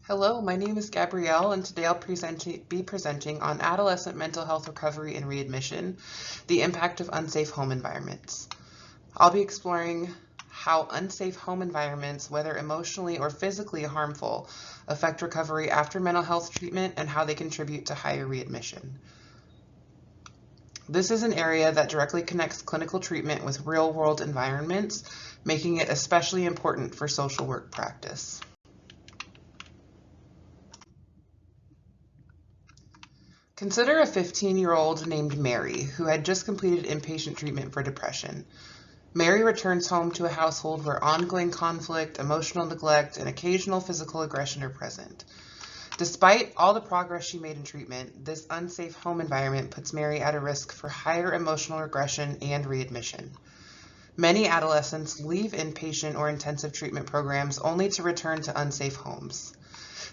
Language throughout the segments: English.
Hello, my name is Gabrielle, and today I'll be presenting on adolescent mental health recovery and readmission, the impact of unsafe home environments. I'll be exploring how unsafe home environments, whether emotionally or physically harmful, affect recovery after mental health treatment and how they contribute to higher readmission. This is an area that directly connects clinical treatment with real-world environments, making it especially important for social work practice. Consider a 15-year-old named Mary who had just completed inpatient treatment for depression. Mary returns home to a household where ongoing conflict, emotional neglect, and occasional physical aggression are present. Despite all the progress she made in treatment, this unsafe home environment puts Mary at a risk for higher emotional regression and readmission. Many adolescents leave inpatient or intensive treatment programs only to return to unsafe homes.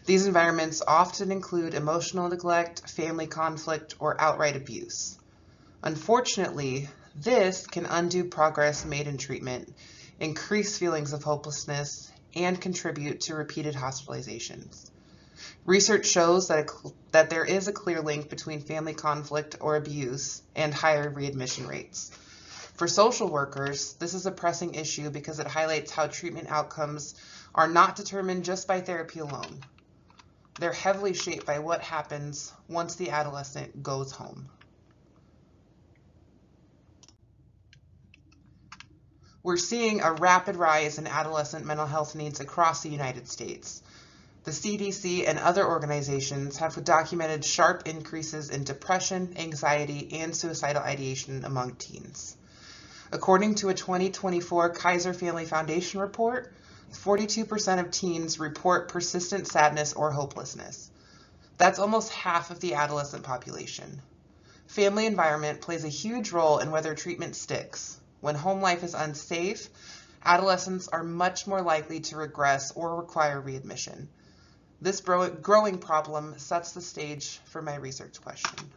These environments often include emotional neglect, family conflict, or outright abuse. Unfortunately, this can undo progress made in treatment, increase feelings of hopelessness, and contribute to repeated hospitalizations. Research shows that there is a clear link between family conflict or abuse and higher readmission rates. For social workers, this is a pressing issue because it highlights how treatment outcomes are not determined just by therapy alone. They're heavily shaped by what happens once the adolescent goes home. We're seeing a rapid rise in adolescent mental health needs across the United States. The CDC and other organizations have documented sharp increases in depression, anxiety, and suicidal ideation among teens. According to a 2024 Kaiser Family Foundation report, 42% of teens report persistent sadness or hopelessness. That's almost half of the adolescent population. Family environment plays a huge role in whether treatment sticks. When home life is unsafe, adolescents are much more likely to regress or require readmission. This growing problem sets the stage for my research question.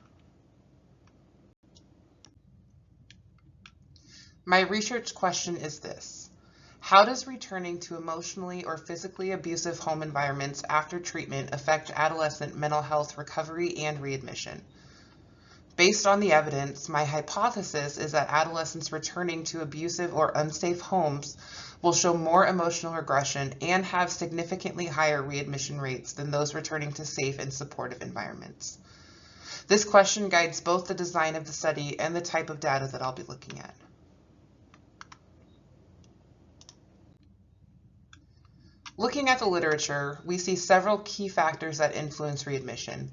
My research question is this: how does returning to emotionally or physically abusive home environments after treatment affect adolescent mental health recovery and readmission? Based on the evidence, my hypothesis is that adolescents returning to abusive or unsafe homes will show more emotional regression and have significantly higher readmission rates than those returning to safe and supportive environments. This question guides both the design of the study and the type of data that I'll be looking at. Looking at the literature, we see several key factors that influence readmission.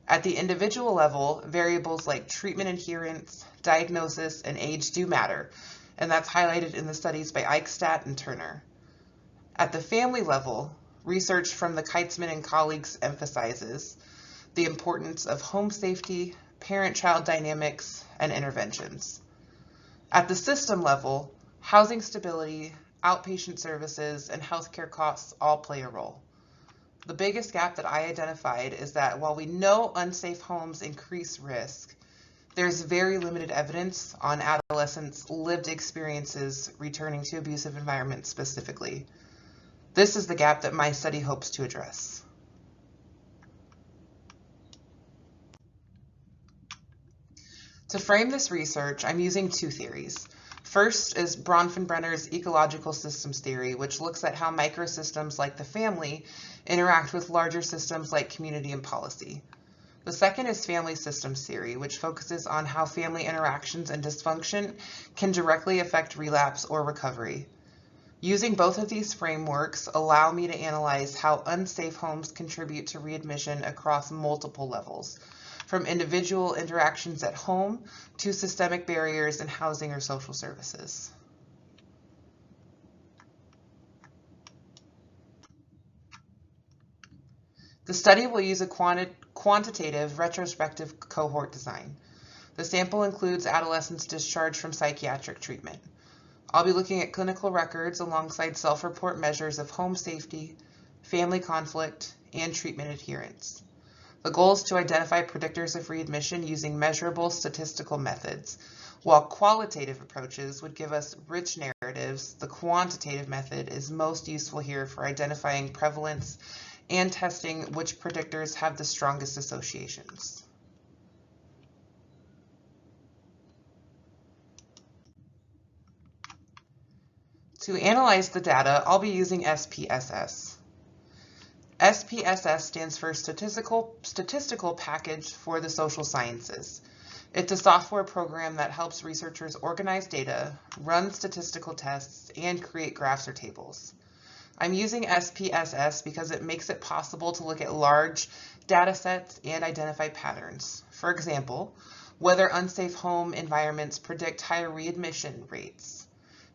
At the individual level, variables like treatment adherence, diagnosis, and age do matter, and that's highlighted in the studies by Eichstadt and Turner. At the family level, research from the Keitzman and colleagues emphasizes the importance of home safety, parent-child dynamics, and interventions. At the system level, housing stability, outpatient services, and healthcare costs all play a role. The biggest gap that I identified is that while we know unsafe homes increase risk, there's very limited evidence on adolescents' lived experiences returning to abusive environments specifically. This is the gap that my study hopes to address. To frame this research, I'm using two theories. First is Bronfenbrenner's ecological systems theory, which looks at how microsystems like the family interact with larger systems like community and policy. The second is family systems theory, which focuses on how family interactions and dysfunction can directly affect relapse or recovery. Using both of these frameworks allow me to analyze how unsafe homes contribute to readmission across multiple levels, from individual interactions at home to systemic barriers in housing or social services. The study will use a quantitative retrospective cohort design. The sample includes adolescents discharged from psychiatric treatment. I'll be looking at clinical records alongside self-report measures of home safety, family conflict, and treatment adherence. The goal is to identify predictors of readmission using measurable statistical methods. While qualitative approaches would give us rich narratives, the quantitative method is most useful here for identifying prevalence and testing which predictors have the strongest associations. To analyze the data, I'll be using SPSS. SPSS stands for Statistical Package for the Social Sciences. It's a software program that helps researchers organize data, run statistical tests, and create graphs or tables. I'm using SPSS because it makes it possible to look at large data sets and identify patterns. For example, whether unsafe home environments predict higher readmission rates.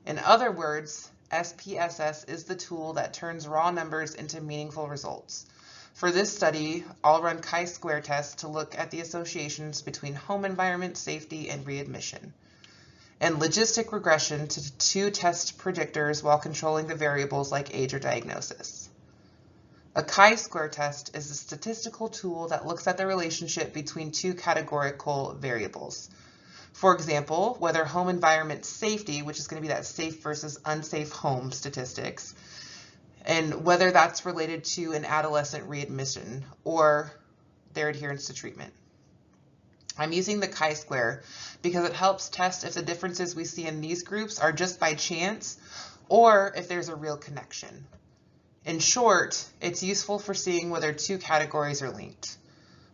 In other words, SPSS is the tool that turns raw numbers into meaningful results. For this study, I'll run chi-square tests to look at the associations between home environment safety and readmission, and logistic regression to test predictors while controlling the variables like age or diagnosis. A chi-square test is a statistical tool that looks at the relationship between two categorical variables. For example, whether home environment safety, which is going to be that safe versus unsafe home statistics, and whether that's related to an adolescent readmission or their adherence to treatment. I'm using the chi-square because it helps test if the differences we see in these groups are just by chance or if there's a real connection. In short, it's useful for seeing whether two categories are linked.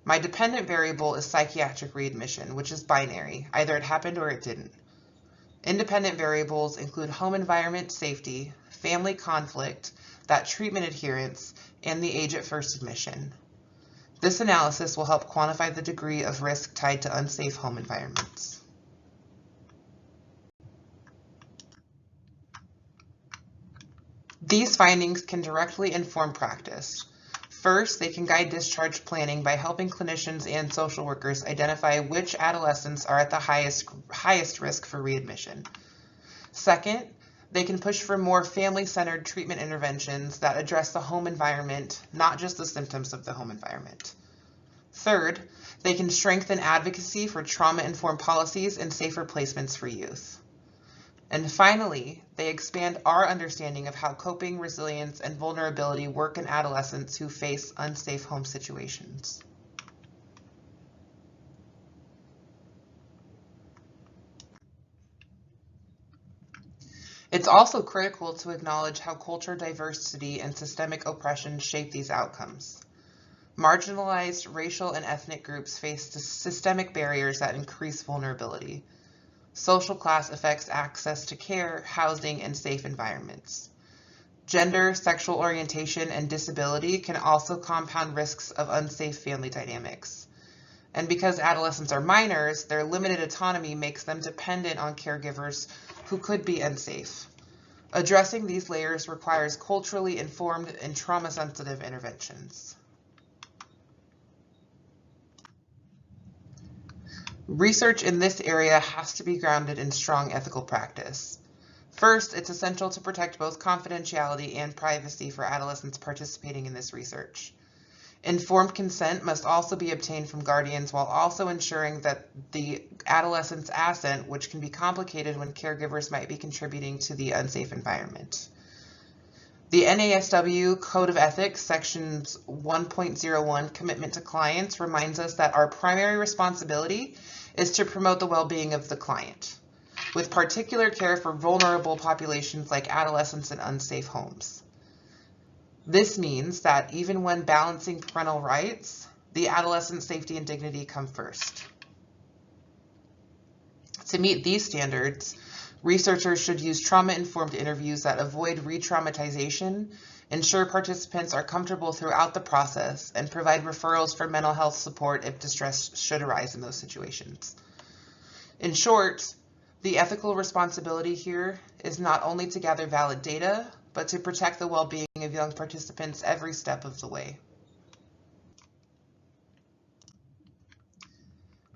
My dependent variable is psychiatric readmission, which is binary. Either it happened or it didn't. Independent variables include home environment safety, family conflict, that treatment adherence, and the age at first admission. This analysis will help quantify the degree of risk tied to unsafe home environments. These findings can directly inform practice. First, they can guide discharge planning by helping clinicians and social workers identify which adolescents are at the highest risk for readmission. Second, they can push for more family-centered treatment interventions that address the home environment, not just the symptoms of the home environment. Third, they can strengthen advocacy for trauma-informed policies and safer placements for youth. And finally, they expand our understanding of how coping, resilience, and vulnerability work in adolescents who face unsafe home situations. It's also critical to acknowledge how culture diversity and systemic oppression shape these outcomes. Marginalized racial and ethnic groups face systemic barriers that increase vulnerability. Social class affects access to care, housing, and safe environments. Gender, sexual orientation, and disability can also compound risks of unsafe family dynamics. And because adolescents are minors, their limited autonomy makes them dependent on caregivers who could be unsafe. Addressing these layers requires culturally informed and trauma-sensitive interventions. Research in this area has to be grounded in strong ethical practice. First, it's essential to protect both confidentiality and privacy for adolescents participating in this research. Informed consent must also be obtained from guardians while also ensuring that the adolescent's assent, which can be complicated when caregivers might be contributing to the unsafe environment. The NASW Code of Ethics, Sections 1.01, Commitment to Clients, reminds us that our primary responsibility is to promote the well-being of the client, with particular care for vulnerable populations like adolescents in unsafe homes. This means that even when balancing parental rights, the adolescent's safety and dignity come first. To meet these standards, researchers should use trauma-informed interviews that avoid re-traumatization, ensure participants are comfortable throughout the process, and provide referrals for mental health support if distress should arise in those situations. In short, the ethical responsibility here is not only to gather valid data, but to protect the well-being of young participants every step of the way.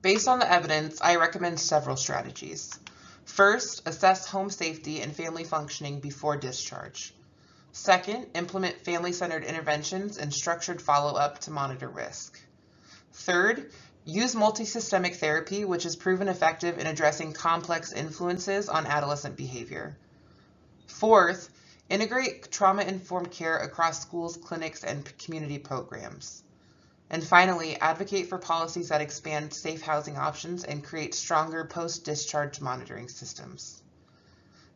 Based on the evidence, I recommend several strategies. First, assess home safety and family functioning before discharge. Second, implement family-centered interventions and structured follow-up to monitor risk. Third, use multisystemic therapy, which is proven effective in addressing complex influences on adolescent behavior. Fourth, Integrate trauma-informed care across schools, clinics, and community programs. And finally, advocate for policies that expand safe housing options and create stronger post-discharge monitoring systems.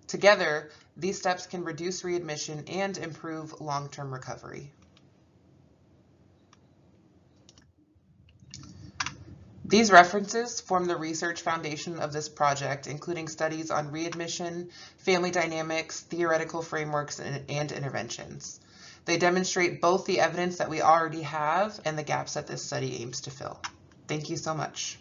Together, these steps can reduce readmission and improve long-term recovery. These references form the research foundation of this project, including studies on readmission, family dynamics, theoretical frameworks, and interventions. They demonstrate both the evidence that we already have and the gaps that this study aims to fill. Thank you so much.